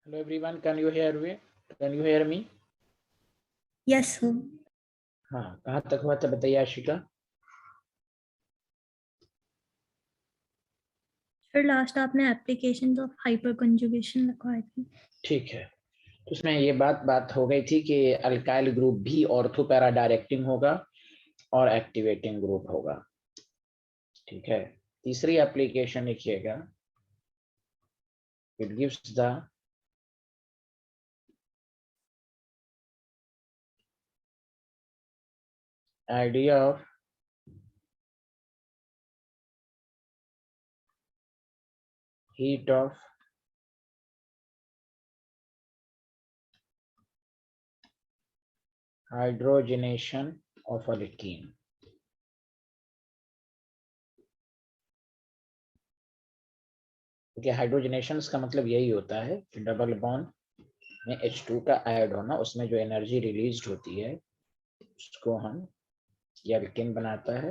Hello everyone, can you hear me? Can you hear me? Yes, sir. हाँ, कहाँ तक हुआ था बताइए आशिका। सर लास्ट आपने एप्लीकेशन ऑफ हाइपर कंजुगेशन लिखवाई थी। ठीक है, तो उसमें ये बात हो गई थी कि अल्काइल ग्रुप भी ऑर्थो पैरा डायरेक्टिंग होगा और एक्टिवेटिंग ग्रुप होगा। ठीक है, तीसरी एप्लीकेशन लिखिएगा, it gives the idea of heat of hydrogenation of alkene। क्योंकि हाइड्रोजनेशन का मतलब यही होता है कि डबल बॉन्ड में H2 का ऐड होना, उसमें जो एनर्जी रिलीज होती है उसको हम, ये अल्केन बनाता है,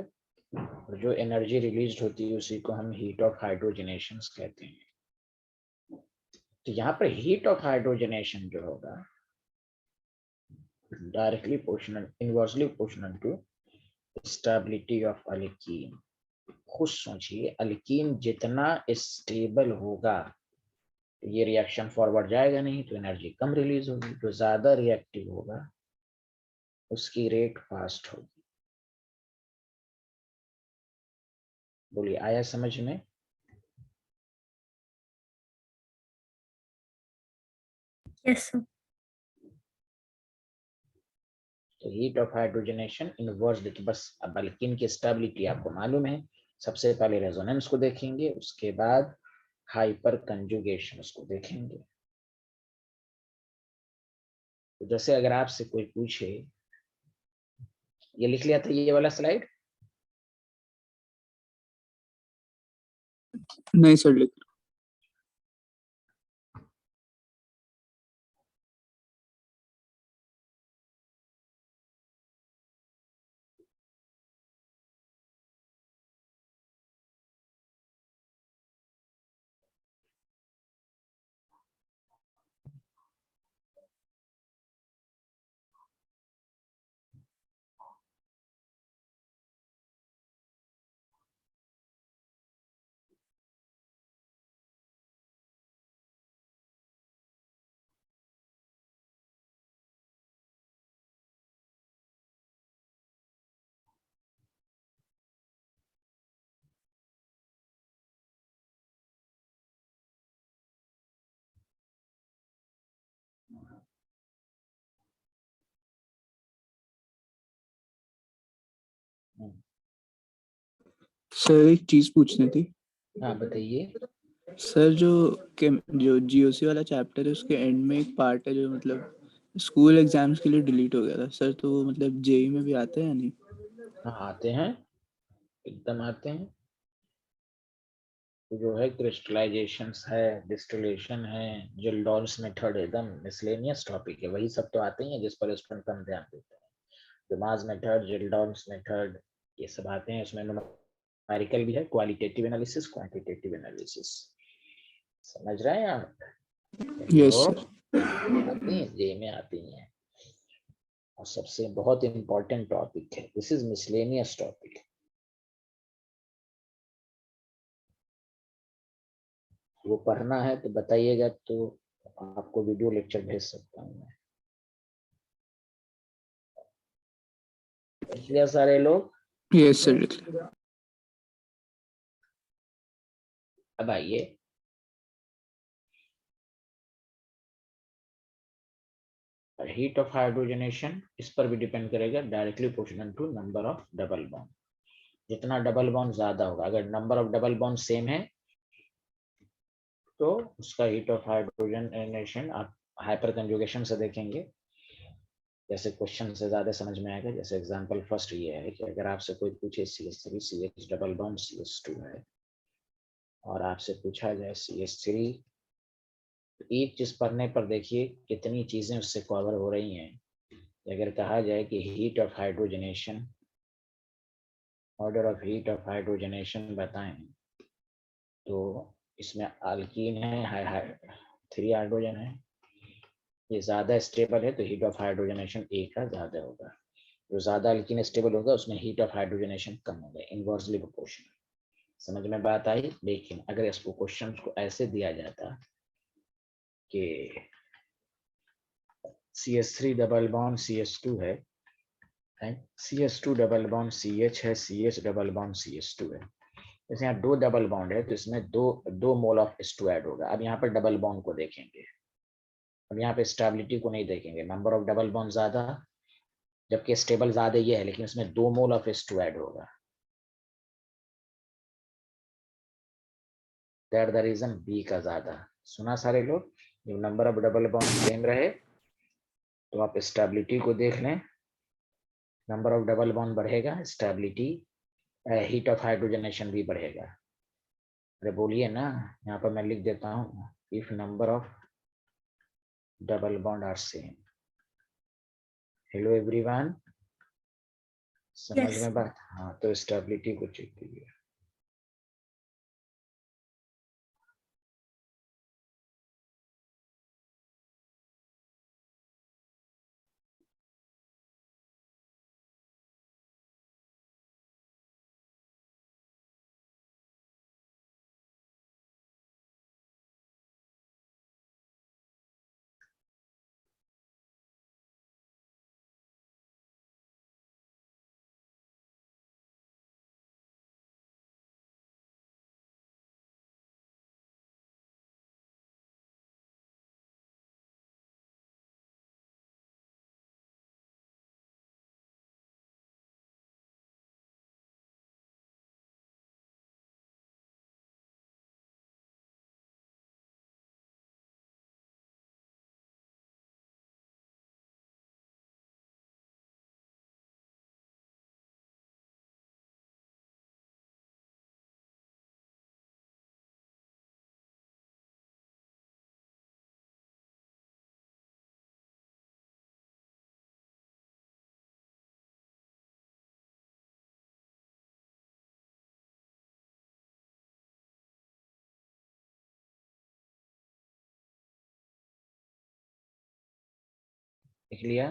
और जो एनर्जी रिलीज होती है उसी को हम हीट ऑफ हाइड्रोजनेशन कहते हैं। तो यहाँ पर हीट ऑफ हाइड्रोजनेशन जो होगा directly proportional, inversely proportional to stability of alkene. खुद सोचिए, अल्कीन जितना स्टेबल होगा ये रिएक्शन फॉरवर्ड जाएगा नहीं, तो एनर्जी कम रिलीज होगी। जो ज्यादा रिएक्टिव होगा उसकी रेट फास्ट होगी। बोलिए, आया समझ में? Yes sir. तो हीट ऑफ हाइड्रोजनेशन इनवर्स, देखिए बस अब अल्कीन की स्टेबिलिटी आपको मालूम है। सबसे पहले रेजोनेंस को देखेंगे, उसके बाद हाइपर कंजुगेशन उसको देखेंगे। तो जैसे अगर आपसे कोई पूछे, ये लिख लिया था ये वाला स्लाइड? नहीं सर, लिख सर एक चीज पूछनी थी। हाँ बताइए। सर जो जीओसी वाला चैप्टर है उसके एंड में एक पार्ट है जो मतलब स्कूल एग्जाम्स के लिए डिलीट हो गया था सर, तो वो मतलब जेई में भी आते हैं या नहीं? हाँ आते हैं, एकदम आते हैं। तो जो है क्रिस्टलाइजेशंस है, डिस्टिलेशन है, जिल्डॉन्स मेथड, एकदम मिसलेनियस टॉपिक है। वही सब तो आते ही हैं जिस पर स्टूडेंट कम ध्यान देते हैं। डुमास मेथड, जिल्डॉन्स मेथड, ये सब आते हैं। इसमें न्यूमेरिकल भी है, क्वालिटेटिव एनालिसिस, क्वांटिटेटिव एनालिसिस। समझ रहे हैं आप? यस तो सर। आती हैं, जे में आती हैं। और सबसे बहुत इंपॉर्टेंट टॉपिक है, दिस इज मिसलेनियस टॉपिक। वो पढ़ना है तो बताइएगा, तो आपको वीडियो लेक्चर भेज सकता हूँ मैं। इसलिए सारे लोग, यस सर, लिख लिया। अब आइए, हीट ऑफ हाइड्रोजनेशन इस पर भी डिपेंड करेगा, directly proportional to number of double bond. जितना डबल बॉन्ड ज्यादा होगा, अगर number of double bond same है तो उसका हीट ऑफ हाइड्रोजनेशन आप हाइपर कंजुगेशन से देखेंगे। जैसे क्वेश्चन से ज्यादा समझ में आएगा। जैसे एग्जांपल फर्स्ट ये है कि अगर आपसे कोई पूछे CH3 CH double bond CH2 है, और आपसे पूछा जाए CH3, तो एक चीज पढ़ने पर देखिए कितनी चीजें उससे कवर हो रही हैं। अगर कहा जाए कि heat of hydrogenation, order of heat of hydrogenation बताएं, तो इसमें अल्कीन है, 3 हाइड्रोजन है, ये ज्यादा स्टेबल है तो हीट ऑफ हाइड्रोजनेशन ए का ज्यादा होगा, जो ज्यादा अल्कीन स्टेबल होगा उसमें हीट ऑफ हाइड्रोजनेशन कम होगा, इनवर्सली प्रोपोर्शनल। समझ में बात आई। लेकिन अगर इसको क्वेश्चन को ऐसे दिया जाता कि CH3 डबल बॉन्ड CH2 है, CH2 डबल बॉन्ड CH है, CH डबल बॉन्ड CH2 है, जैसे यहाँ दो डबल बॉन्ड है तो इसमें दो मोल ऑफ H2 ऐड होगा। अब यहाँ पर डबल बॉन्ड को देखेंगे, अब यहाँ पे स्टेबिलिटी को नहीं देखेंगे, नंबर ऑफ डबल बॉन्ड ज्यादा, जबकि स्टेबल ज्यादा ये है लेकिन इसमें 2 मोल ऑफ H2 ऐड होगा, दैट द रीजन बी का ज्यादा। सुना सारे लोग, जब number of double bond same रहे तो आप स्टेबिलिटी को देख लें, नंबर ऑफ डबल बॉन्ड बढ़ेगा, स्टेबिलिटी हीट ऑफ हाइड्रोजनेशन भी बढ़ेगा। अरे बोलिए ना, यहाँ पर मैं लिख देता हूँ, if number of double bond are same. Hello everyone, समझ Yes. में बात? हाँ, तो स्टेबिलिटी को चेक कीजिए। देख लिया?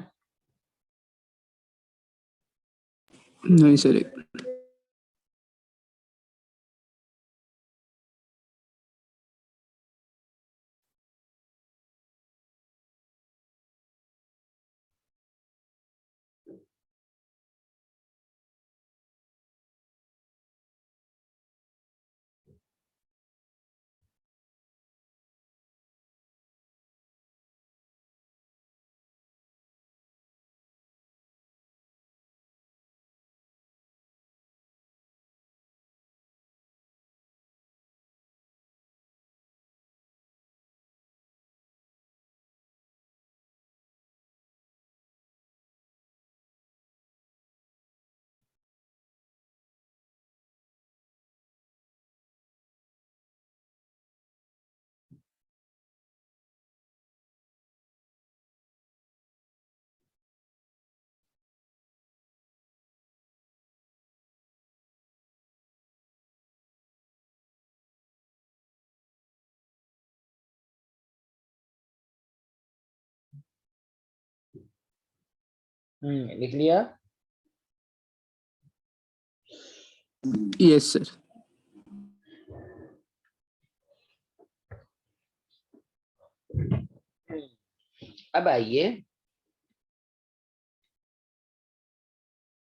नहीं सर, लिख लिया? Yes sir. अब आइए,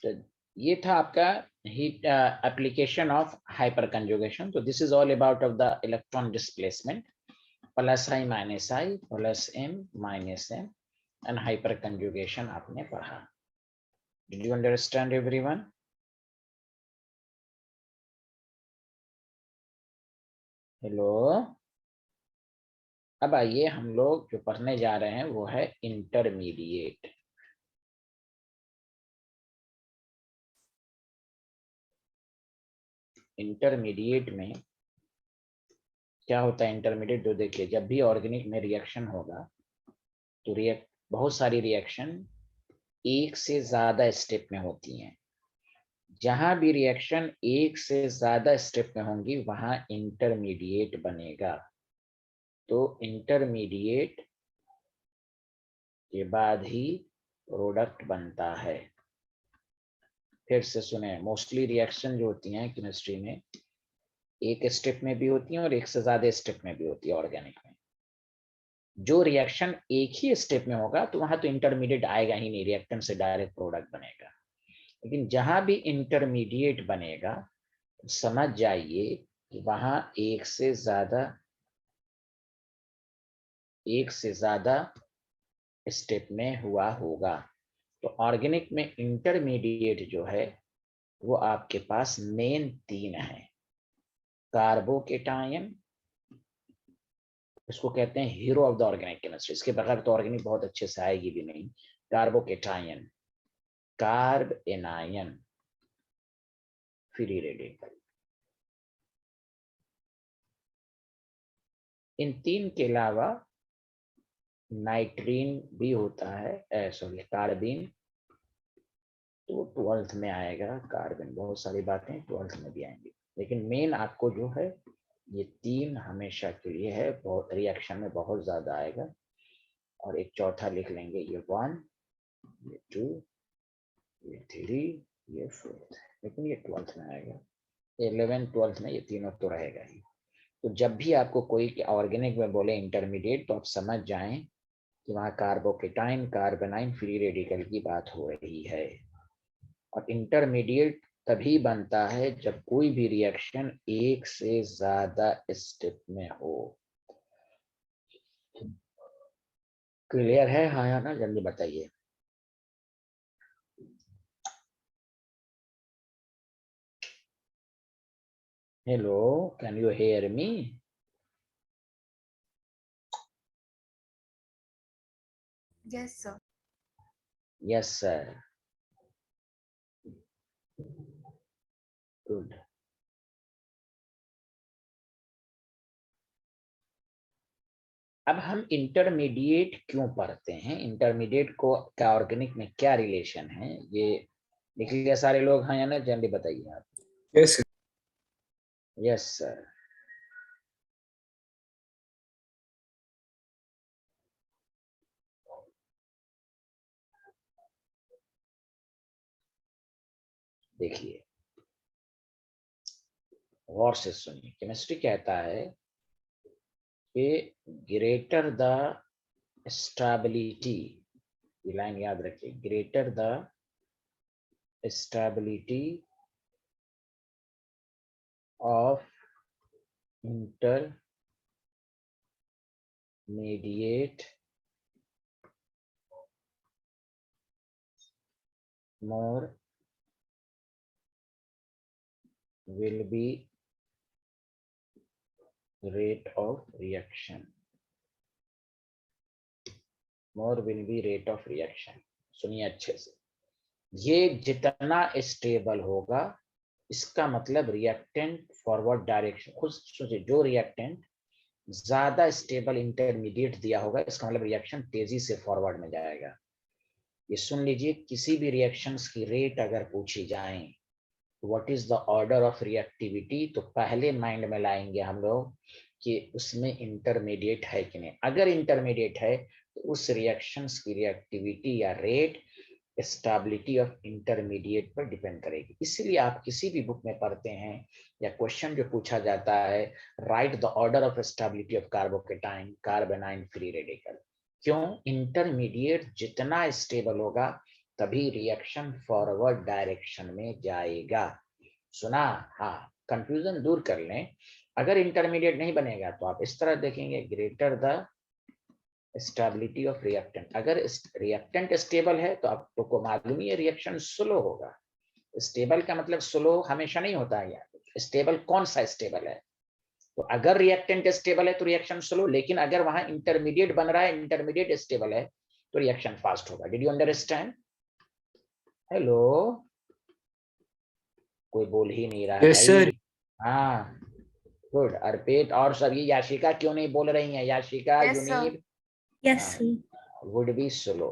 तो ये था आपका heat application of hyperconjugation. तो this is all about of the electron displacement, plus I minus I, plus M minus M, and hyperconjugation आपने पढ़ा। Did you understand everyone? Hello. अब आइए, हम लोग जो पढ़ने जा रहे हैं वो है इंटरमीडिएट। इंटरमीडिएट में क्या होता है? इंटरमीडिएट, जो देखिए, जब भी ऑर्गेनिक में रिएक्शन होगा तो बहुत सारी रिएक्शन एक से ज्यादा स्टेप में होती हैं। जहां भी रिएक्शन एक से ज्यादा स्टेप में होंगी वहां इंटरमीडिएट बनेगा। तो इंटरमीडिएट के बाद ही प्रोडक्ट बनता है। फिर से सुने, मोस्टली रिएक्शन जो होती हैं केमिस्ट्री में एक स्टेप में भी होती हैं और एक से ज्यादा स्टेप में भी होती है ऑर्गेनिक में। जो रिएक्शन एक ही स्टेप में होगा तो वहां तो इंटरमीडिएट आएगा ही नहीं, रिएक्टेंट से डायरेक्ट प्रोडक्ट बनेगा। लेकिन जहां भी इंटरमीडिएट बनेगा समझ जाइए कि वहां एक से ज्यादा स्टेप में हुआ होगा। तो ऑर्गेनिक में इंटरमीडिएट जो है वो आपके पास मेन 3 है। कार्बोकेटायन, इसको कहते हैं hero of the organic chemistry, इसके बगैर तो ऑर्गेनिक बहुत अच्छे से आएगी भी नहीं। Carbocation, carbanion, free radical. इन 3 के अलावा नाइट्रीन भी होता है, सॉरी कार्बिन, तो 12th में आएगा कार्बन। बहुत सारी बातें 12th में भी आएंगी, लेकिन मेन आपको जो है ये 3 हमेशा के लिए है, बहुत रिएक्शन में बहुत ज्यादा आएगा। और एक चौथा लिख लेंगे, ये 1, ये 2, ये 3, ये 4, लेकिन ये 12th में आएगा। 11 12th में ये तीनों तो रहेगा ही। तो जब भी आपको कोई ऑर्गेनिक में बोले इंटरमीडिएट तो आप समझ जाएं कि वहां कार्बोकेटाइन कार्बोनाइन फ्री रेडिकल की बात हो रही है। और इंटरमीडिएट तभी बनता है जब कोई भी रिएक्शन एक से ज्यादा स्टेप में हो। क्लियर है? हाँ या ना, जल्दी बताइए। Hello, can you hear me? Yes, sir. Yes sir, good. अब हम इंटरमीडिएट क्यों पढ़ते हैं, इंटरमीडिएट को क्या ऑर्गेनिक में क्या रिलेशन है, ये लिख लिया सारे लोग? हाँ या ना, जल्दी बताइए आप। Yes yes sir. देखिए गौर से सुनिए, केमिस्ट्री कहता है कि ग्रेटर द स्टेबिलिटी, ये लाइन याद रखिए, greater the stability of intermediate more will be rate of reaction, more will be rate of reaction। सुनिए अच्छे से, ये जितना स्टेबल होगा इसका मतलब रिएक्टेंट फॉरवर्ड डायरेक्शन, खुद सोचिए, जो रिएक्टेंट ज्यादा स्टेबल इंटरमीडिएट दिया होगा इसका मतलब रिएक्शन तेजी से फॉरवर्ड में जाएगा। ये सुन लीजिए, किसी भी रिएक्शंस की रेट अगर पूछी जाए, what is the order of reactivity, तो पहले माइंड में लाएंगे हम लोग कि उसमें इंटरमीडिएट है कि नहीं। अगर इंटरमीडिएट है तो उस रिएक्शंस की रिएक्टिविटी या रेट स्टेबिलिटी ऑफ इंटरमीडिएट पर डिपेंड करेगी। इसलिए आप किसी भी बुक में पढ़ते हैं या क्वेश्चन जो पूछा जाता है, write the order of stability of carbocation carbanion free radical. क्यों? इंटरमीडिएट जितना स्टेबल होगा तभी रिएक्शन फॉरवर्ड डायरेक्शन में जाएगा। सुना? हाँ, कंफ्यूजन दूर कर लें। अगर इंटरमीडिएट नहीं बनेगा तो आप इस तरह देखेंगे, greater the stability of reactant. अगर रिएक्टेंट स्टेबल है तो आपको मालूम ही है रिएक्शन स्लो होगा। स्टेबल का मतलब स्लो हमेशा नहीं होता है यार, स्टेबल कौन सा स्टेबल है? तो अगर रिएक्टेंट स्टेबल है तो रिएक्शन स्लो, लेकिन अगर वहां इंटरमीडिएट बन रहा है, इंटरमीडिएट स्टेबल है तो रिएक्शन फास्ट होगा। Did you understand? हेलो, कोई बोल ही नहीं रहा है यस सर। भाई। हाँ गुड। अर्पित और सभी, याशिका क्यों नहीं बोल रही हैं? Yashika, Yes, sir. यूनिर, Yes, sir. Would be slow.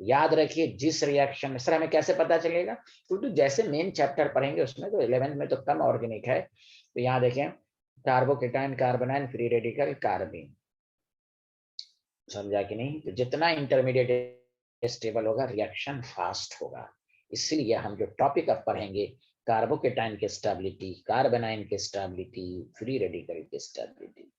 याद रखिए, जिस रिएक्शन में, सर हमें कैसे पता चलेगा? क्योंकि जैसे मेन चैप्टर पढ़ेंगे उसमें तो 11th में तो कम ऑर्गेनिक है। तो यहाँ देखें, कार्बोकेटाइन कार्बोनाइन फ्री रेडिकल कार्बिन, समझा कि नहीं? तो जितना इंटरमीडिएट स्टेबल होगा रिएक्शन फास्ट होगा। इसलिए हम जो टॉपिक अब पढ़ेंगे कार्बोकेटाइन की स्टेबिलिटी, कार्बेनाइन की स्टेबिलिटी, फ्री रेडिकल की स्टेबिलिटी।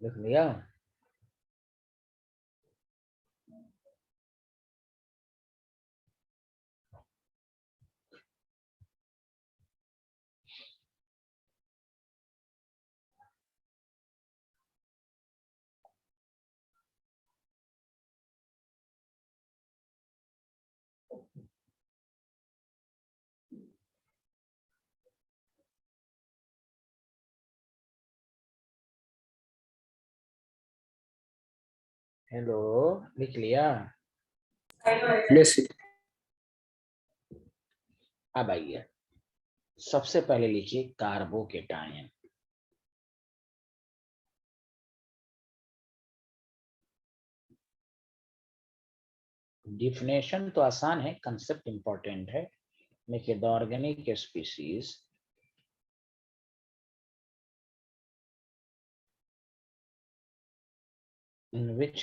लिख लिया? हेलो, लिख लिया? यस। अब आइए, सबसे पहले लिखिए कार्बोकेटाइन। डिफिनेशन तो आसान है, कंसेप्ट इंपॉर्टेंट है। देखिए, the organic species in which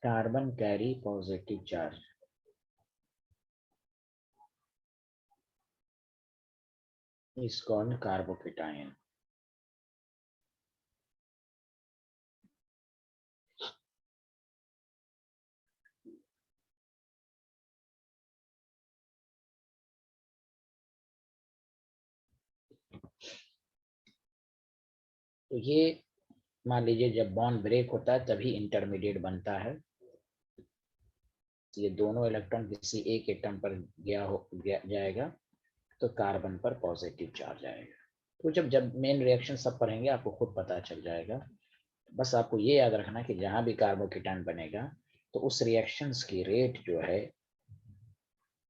carbon carry positive charge is called carbocation. तो ये मान लीजिए जब बॉन्ड ब्रेक होता है तभी इंटरमीडिएट बनता है। ये दोनों इलेक्ट्रॉन किसी एक एटम पर जाएगा तो कार्बन पर पॉजिटिव चार्ज आएगा। तो जब जब मेन रिएक्शन सब पढ़ेंगे आपको खुद पता चल जाएगा। बस आपको ये याद रखना कि जहां भी कार्बोकेटाइन बनेगा तो उस रिएक्शंस की रेट जो है,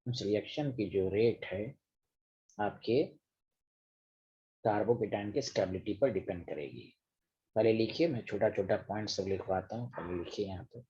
उस रिएक्शन की जो रेट है आपके कार्बोकेटाइन के स्टेबिलिटी पर डिपेंड करेगी। पहले लिखिए, मैं छोटा छोटा पॉइंट सब लिखवाता हूँ। पहले लिखिए यहाँ पे।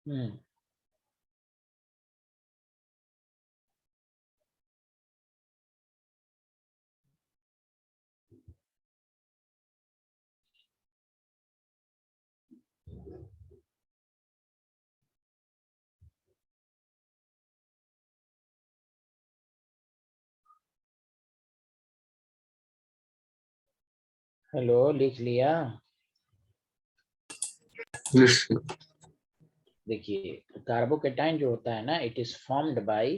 हम्म हेलो, लिख लिया? यस। देखिए, कार्बोकेटाइन जो होता है ना, it is formed by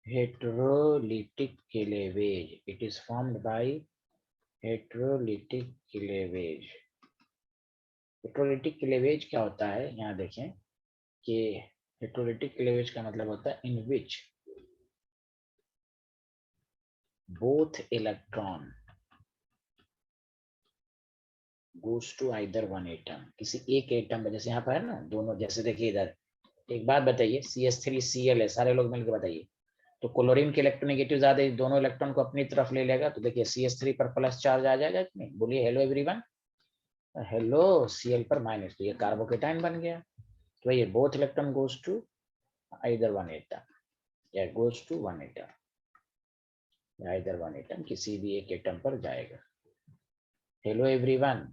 heterolytic cleavage. It is formed by heterolytic cleavage. Heterolytic cleavage क्या होता है, यहाँ देखें कि हेटेरोलिटिक क्लीवेज का मतलब होता है in which both electron goes to either one atom, किसी एक एटम में, जैसे यहाँ पर है ना दोनों, जैसे देखिए इधर एक बात बताइए, CH3Cl है, सारे लोग मिलकर बताइए, तो क्लोरीन के इलेक्ट्रोनेगेटिव ज्यादा है, दोनों इलेक्ट्रॉन को अपनी तरफ ले लेगा, तो देखिए CH3 पर प्लस चार्ज आ जाएगा कि नहीं, बोलिए हेलो एवरीवन, हेलो Cl पर माइनस, तो ये कार्बोकेटाइन बन गया। तो ये both electron goes to either one atom या गोज टू वन एटम, या आइदर वन एटम, किसी भी एक एटम पर जाएगा। Hello everyone.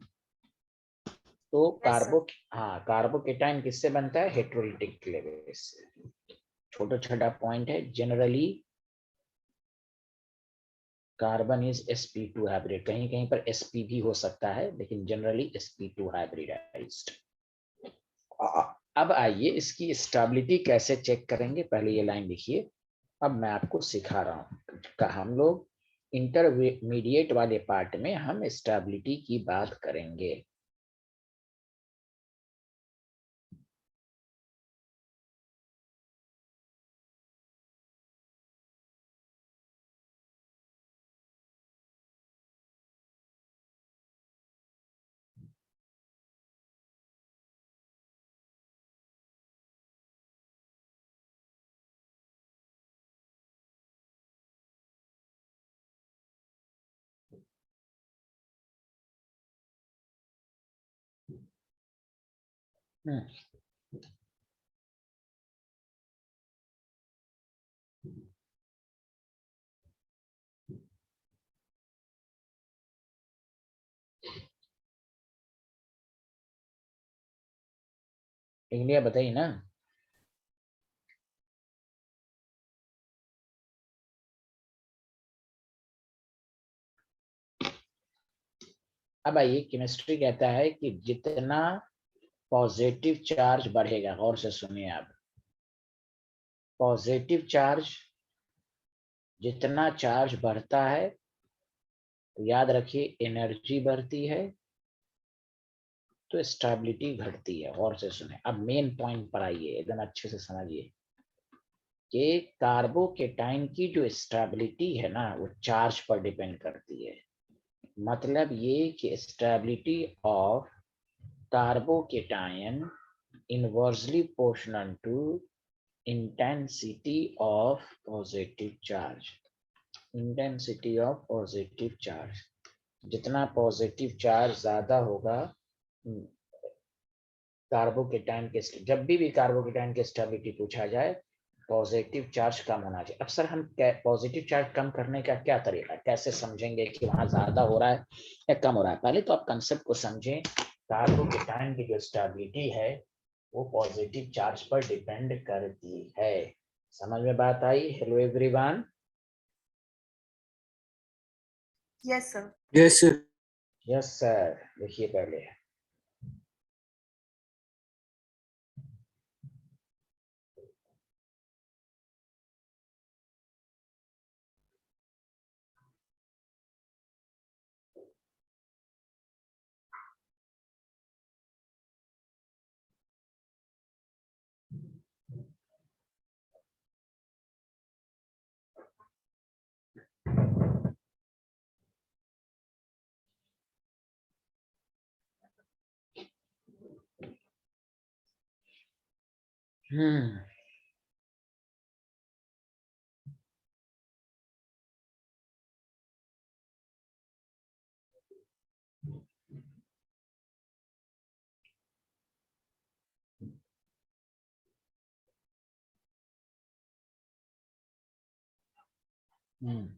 तो कार्बोकेटाइन किससे बनता है, हेटेरोलिटिक क्लीवेज से। छोटा छोटा पॉइंट है, generally carbon is sp2 hybrid, कहीं कहीं पर sp भी हो सकता है, लेकिन जनरली sp2 हाइब्रिडाइज्ड। अब आइए इसकी स्टेबिलिटी कैसे चेक करेंगे, पहले ये लाइन लिखिए, अब मैं आपको सिखा रहा हूँ। हम लोग इंटरमीडिएट वाले पार्ट में हम स्टेबिलिटी की बात करेंगे। इंडिया बताइए ना। अब आइए, केमिस्ट्री कहता है कि जितना पॉजिटिव चार्ज बढ़ेगा, गौर से सुनिए आप, पॉजिटिव चार्ज जितना चार्ज बढ़ता है, तो याद रखिए एनर्जी बढ़ती है, तो स्टेबिलिटी घटती है। गौर से सुने, अब मेन पॉइंट पर आइए, एकदम अच्छे से समझिए कि कार्बोकेटाइन की जो स्टेबिलिटी है ना, वो चार्ज पर डिपेंड करती है। मतलब ये कि stability of carbocation inversely proportional to intensity of positive charge. Intensity of positive charge, जितना पॉजिटिव चार्ज ज्यादा होगा कार्बोकेटाइन के, जब भी कार्बोकेटाइन की स्टेबिलिटी पूछा जाए, पॉजिटिव चार्ज कम होना चाहिए। अब सर हम पॉजिटिव चार्ज कम करने का क्या तरीका है, कैसे समझेंगे कि वहां ज्यादा हो रहा है या कम हो रहा है। पहले तो आप कंसेप्ट को समझें, कार्बोकेटाइन की जो स्टेबिलिटी है वो पॉजिटिव चार्ज पर डिपेंड करती है। समझ में बात आई? Hello everyone. Yes, sir. Yes, sir. Yes sir. देखिए पहले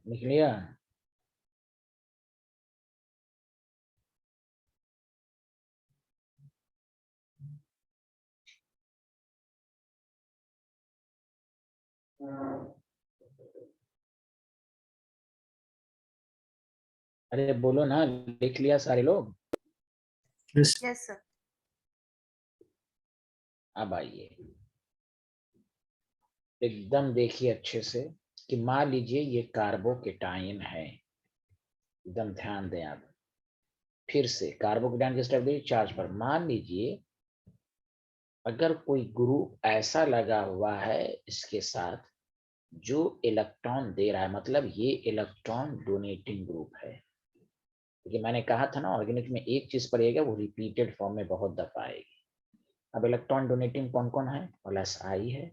लिख लिया। अरे बोलो ना, लिख लिया सारे लोग? Yes. Yes, sir. अब आइए एकदम देखिए अच्छे से कि मान लीजिए ये कार्बोकेटाइन है, एकदम ध्यान दें आप, फिर से कार्बोकेटाइन की स्टेबिलिटी चार्ज पर। मान लीजिए अगर कोई ग्रुप ऐसा लगा हुआ है इसके साथ जो इलेक्ट्रॉन दे रहा है, मतलब ये इलेक्ट्रॉन डोनेटिंग ग्रुप है, क्योंकि मैंने कहा था ना ऑर्गेनिक में एक चीज पड़ेगा वो रिपीटेड फॉर्म में बहुत दफा आएगी। अब इलेक्ट्रॉन डोनेटिंग कौन कौन है? प्लस आई है,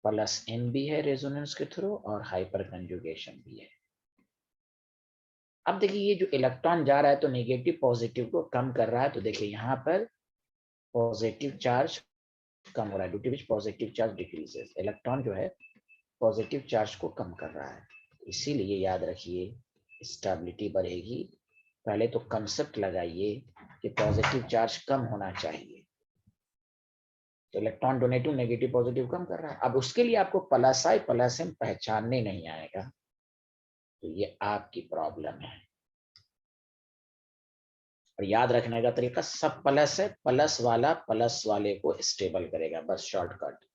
प्लस एन भी है रेजोनेंस के थ्रू, और हाइपर कंजुगेशन भी है। अब देखिए ये जो इलेक्ट्रॉन जा रहा है तो नेगेटिव पॉजिटिव को कम कर रहा है, तो देखिए यहाँ पर पॉजिटिव चार्ज कम हो रहा है, due to which positive charge decreases. Electron जो है पॉजिटिव चार्ज को कम कर रहा है, इसीलिए याद रखिए स्टेबिलिटी बढ़ेगी। पहले तो कंसेप्ट लगाइए कि पॉजिटिव चार्ज कम होना चाहिए, तो इलेक्ट्रॉन डोनेटिव नेगेटिव पॉजिटिव कम कर रहा है। अब उसके लिए आपको प्लस आई प्लस एम पहचानने नहीं आएगा, तो ये आपकी प्रॉब्लम है। और याद रखने का तरीका, सब प्लस है, प्लस वाला प्लस वाले को स्टेबल करेगा, बस शॉर्टकट।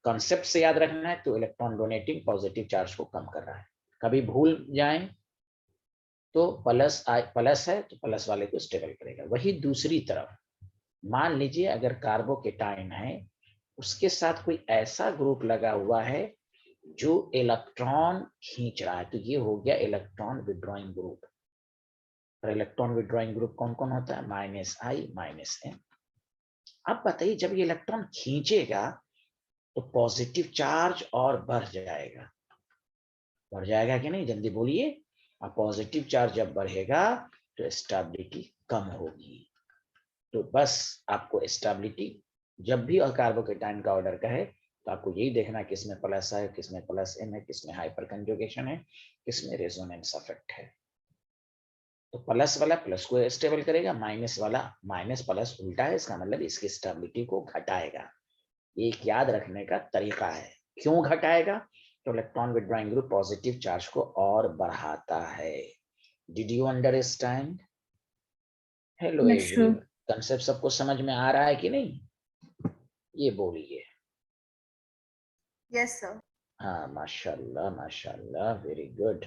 कॉन्सेप्ट से याद रखना है, तो इलेक्ट्रॉन डोनेटिंग पॉजिटिव चार्ज को कम कर रहा है। कभी भूल जाएं तो प्लस है तो प्लस वाले को स्टेबल करेगा। वही दूसरी तरफ मान लीजिए अगर कार्बोकेटाइन है उसके साथ कोई ऐसा ग्रुप लगा हुआ है जो इलेक्ट्रॉन खींच रहा है, तो ये हो गया इलेक्ट्रॉन विड्रॉइंग ग्रुप। और इलेक्ट्रॉन विड्रॉइंग ग्रुप कौन कौन होता है? माइनस आई माइनस एम। अब बताइए जब ये इलेक्ट्रॉन खींचेगा तो पॉजिटिव चार्ज और बढ़ जाएगा कि नहीं? जल्दी बोलिए। और पॉजिटिव चार्ज जब बढ़ेगा तो स्टेबिलिटी कम होगी। तो बस आपको स्टेबिलिटी जब भी कार्बोकेटाइन का ऑर्डर कहे तो आपको यही देखना किसमें प्लस है, किसमें प्लस एन है, किसमें हाइपर कंजुगेशन है, किसमें रेजोनेंस इफेक्ट है। तो प्लस वाला प्लस को स्टेबल करेगा, माइनस वाला माइनस प्लस उल्टा है, इसका मतलब इसकी स्टेबिलिटी को घटाएगा। एक याद रखने का तरीका है। क्यों घटाएगा? तो electron withdrawing group positive charge को और बढ़ाता है। Did you understand? Hello everyone, concept सबको समझ में आ रहा है कि नहीं? ये बोलिए। Yes sir. हाँ माशाल्लाह माशाल्लाह, वेरी गुड।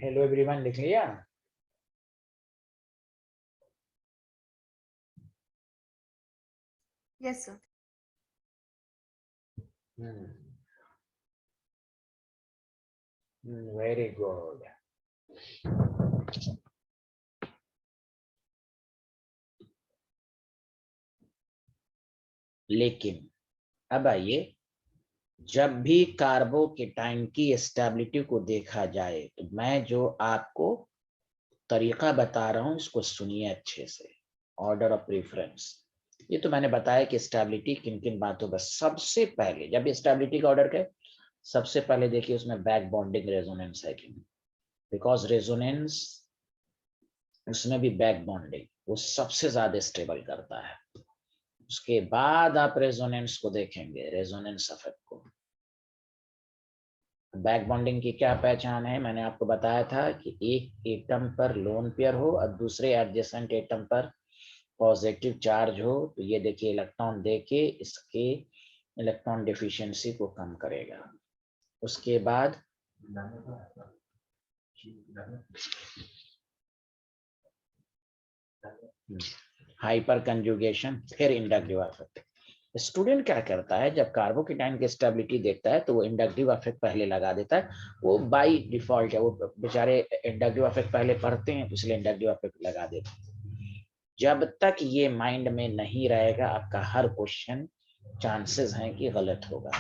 हेलो एवरीवन, लिख लिया? Yes sir. Very good. लेकिन अब आइए, जब भी कार्बोकेटाइन की स्टेबिलिटी को देखा जाए तो मैं जो आपको तरीका बता रहा हूं इसको सुनिए अच्छे से। ऑर्डर ऑफ प्रेफरेंस, ये तो मैंने बताया कि स्टेबिलिटी किन किन बातों पर। सबसे पहले जब स्टेबिलिटी का ऑर्डर करें, सबसे पहले देखिए उसमें बैक बॉन्डिंग रेजोनेंस है कि नहीं, बिकॉज रेजोनेंस उसमें भी बैक बॉन्डिंग वो सबसे ज्यादा स्टेबल करता है। उसके बाद आप रेजोनेंस को देखेंगे, रेजोनेंस इफेक्ट को। बैक बॉन्डिंग की क्या पहचान है? मैंने आपको बताया था कि एक एटम पर लोन पेयर हो और दूसरे एडजेसेंट एटम पर पॉजिटिव चार्ज हो, तो ये देखिए इलेक्ट्रॉन देके इसके इलेक्ट्रॉन डिफिशियंसी को कम करेगा। उसके बाद हाइपर कंजुगेशन, फिर इंडक्टिव इफेक्ट। स्टूडेंट क्या करता है, जब कार्बोकेटाइन की स्टेबिलिटी देखता है तो वो इंडक्टिव इफेक्ट पहले लगा देता है। वो बाय डिफॉल्ट है, वो बेचारे इंडक्टिव इफेक्ट पहले पढ़ते हैं तो इसलिए इंडक्टिव इफेक्ट लगा देते हैं। जब तक ये माइंड में नहीं रहेगा आपका हर क्वेश्चन चांसेस हैं कि गलत होगा।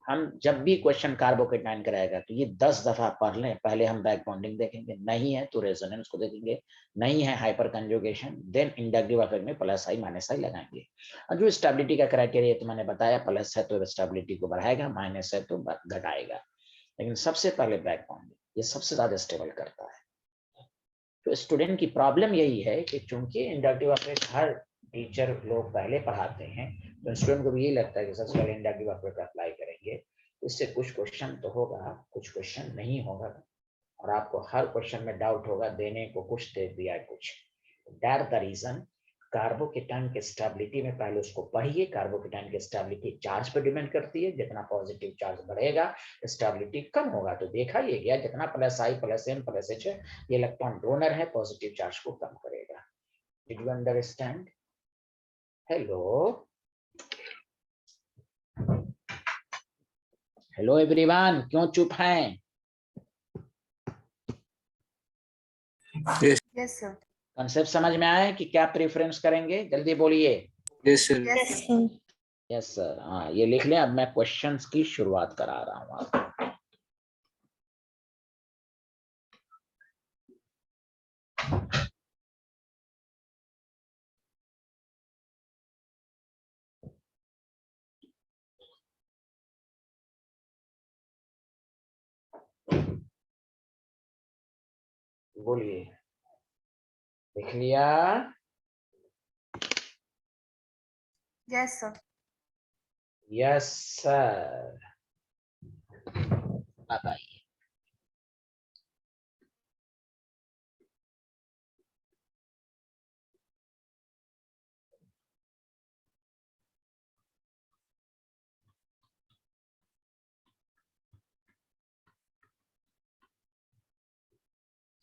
हम जब भी क्वेश्चन कार्बोकेटाइन कराएगा तो ये 10 दफा पढ़ लें, पहले हम बैक बॉन्डिंग देखेंगे, नहीं है तो रेजोनेंस को देखेंगे, नहीं है hyperconjugation, then inductive effect में प्लस आई माइनस आई लगाएंगे। और जो स्टेबिलिटी का क्राइटेरिया तो मैंने बताया, प्लस है तो स्टेबिलिटी को बढ़ाएगा, माइनस है तो घटाएगा, लेकिन सबसे पहले बैक बॉन्डिंग ये सबसे ज्यादा स्टेबल करता है। तो स्टूडेंट की प्रॉब्लम यही है कि चूंकि इंडक्टिव इफेक्ट हर टीचर लोग पहले पढ़ाते हैं, तो स्टूडेंट को भी यही लगता है कि सबसे पहले इंडक्टिव इफेक्ट अप्लाई करेंगे, इससे कुछ क्वेश्चन तो होगा, कुछ क्वेश्चन नहीं होगा, और आपको हर क्वेश्चन में डाउट होगा, देने को कुछ दे दिया कुछ। दैट द रीजन कार्बोकेटाइन के स्टेबिलिटी में पहले उसको पढ़िए। कार्बोकेटाइन की स्टेबिलिटी चार्ज पर डिपेंड करती है, जितना पॉजिटिव चार्ज बढ़ेगा स्टेबिलिटी कम होगा। तो देखा ये गया जितना प्लस आई प्लस एन प्लस एच है, ये इलेक्ट्रॉन डोनर है, पॉजिटिव चार्ज को कम करेगा। Did you understand? Hello hello everyone, क्यों चुप हैं? Yes. Yes, sir. कंसेप्ट समझ में आया कि क्या प्रेफरेंस करेंगे? जल्दी बोलिए। Yes, sir. Yes, sir. Yes sir. हाँ, ये लिख लें। अब मैं क्वेश्चंस की शुरुआत करा रहा हूँ आपको। बोलिए, लिख लिया? Yes, sir. Yes sir. बताइए।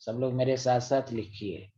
सब लोग मेरे साथ साथ लिखिए।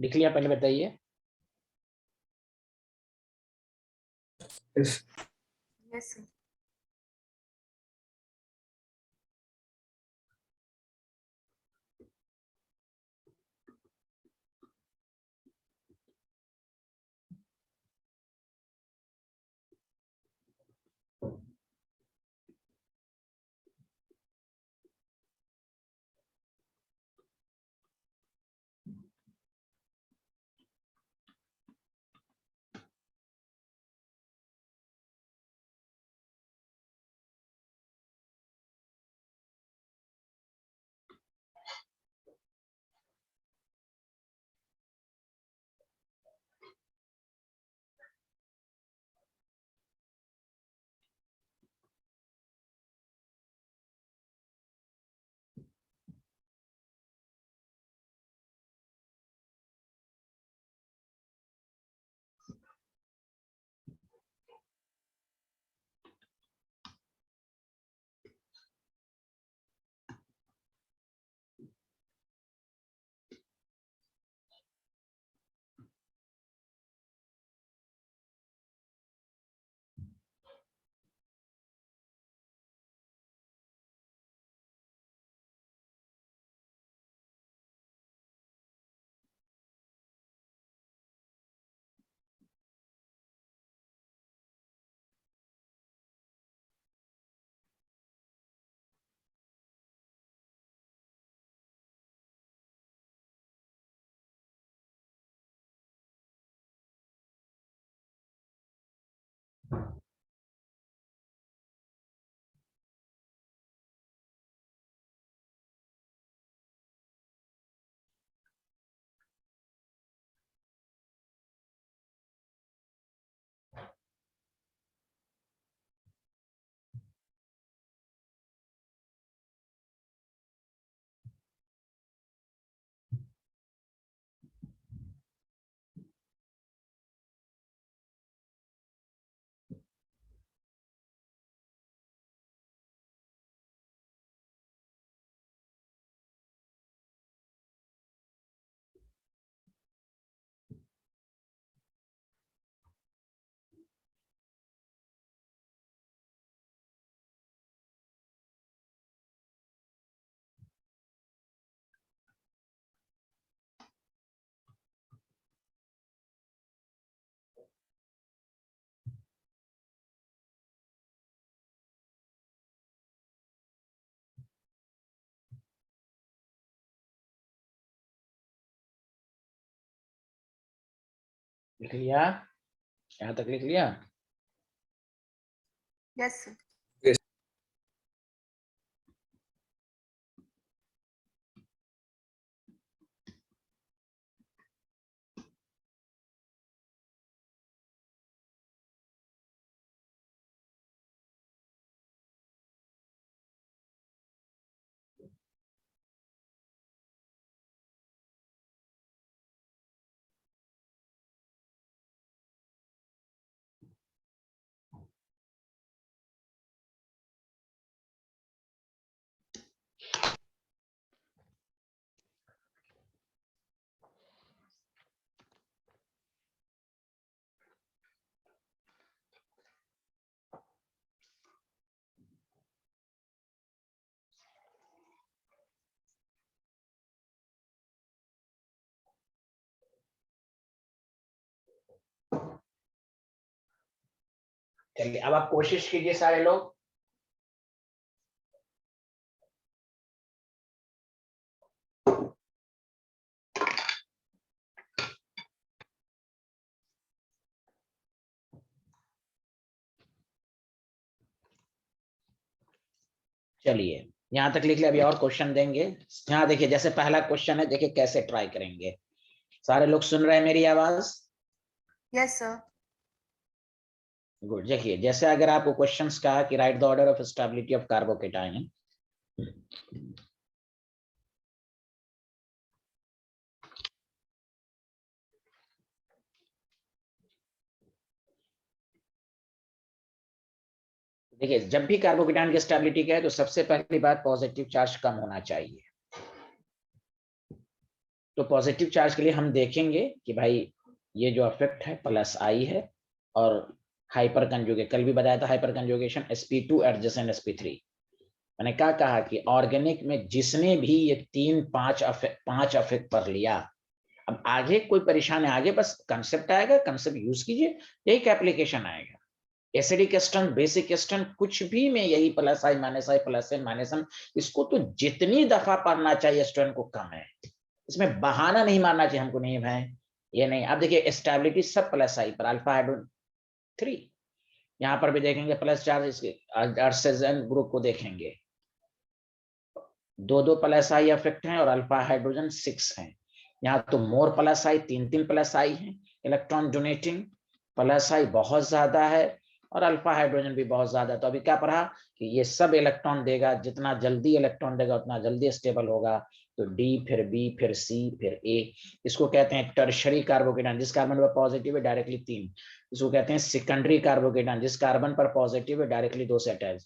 लिख लिया, पहले बताइए। Yes. Yes, sir. लिख लिया, यहाँ तक लिख लिया। Yes, sir. Yes. चलिए अब आप कोशिश कीजिए सारे लोग। चलिए यहाँ तक लिख लिया, अभी और क्वेश्चन देंगे। यहाँ देखिए, जैसे पहला क्वेश्चन है, देखिए कैसे ट्राई करेंगे। सारे लोग सुन रहे हैं मेरी आवाज? Yes, sir. गुड। देखिए जैसे अगर आपको क्वेश्चंस कहा कि right the order of stability of carbocation, देखिए जब भी कार्बोकेटाइन की स्टेबिलिटी का है तो सबसे पहली बात पॉजिटिव चार्ज कम होना चाहिए। तो पॉजिटिव चार्ज के लिए हम देखेंगे कि भाई ये जो अफेक्ट है प्लस आई है, और हाइपर कंजुगेट कल भी बताया था, hyper conjugation sp2 adjacent sp3। मैंने क्या कहा कि ऑर्गेनिक में जिसने भी ये 5 अफेक्ट पढ़ लिया, अब आगे कोई परेशान है, आगे बस कंसेप्ट आएगा, कंसेप्ट यूज कीजिए, एक एप्लीकेशन आएगा। एसिडिक स्टन, बेसिक स्टन, कुछ भी में यही प्लस आई प्लस एन माइनस एन, इसको तो जितनी दफा पढ़ना चाहिए स्टूडेंट को कम है। इसमें बहाना नहीं मारना चाहिए हमको, नहीं भाई ये नहीं। अब देखिए स्टेबिलिटी सब प्लस आई पर, अल्फा हाइड्रोजन 3, यहाँ पर भी देखेंगे प्लस चार्ज, इसके ऑक्सीजन ग्रुप को देखेंगे, 2 प्लस आई इफेक्ट हैं और अल्फा हाइड्रोजन 6 हैं। यहाँ तो मोर प्लस आई, 3 प्लस आई है, इलेक्ट्रॉन डोनेटिंग प्लस आई बहुत ज्यादा है और अल्फा हाइड्रोजन भी बहुत ज्यादा है। तो अभी क्या पढ़ा कि ये सब इलेक्ट्रॉन देगा, जितना जल्दी इलेक्ट्रॉन देगा उतना जल्दी स्टेबल होगा। तो डी, फिर बी, फिर सी, फिर ए। इसको कहते हैं टर्शरी कार्बोकेटायन, जिस कार्बन पर पॉजिटिव है डायरेक्टली 3। इसको कहते हैं सेकेंडरी कार्बोकेटायन, जिस कार्बन पर पॉजिटिव है डायरेक्टली 2 से अटैच।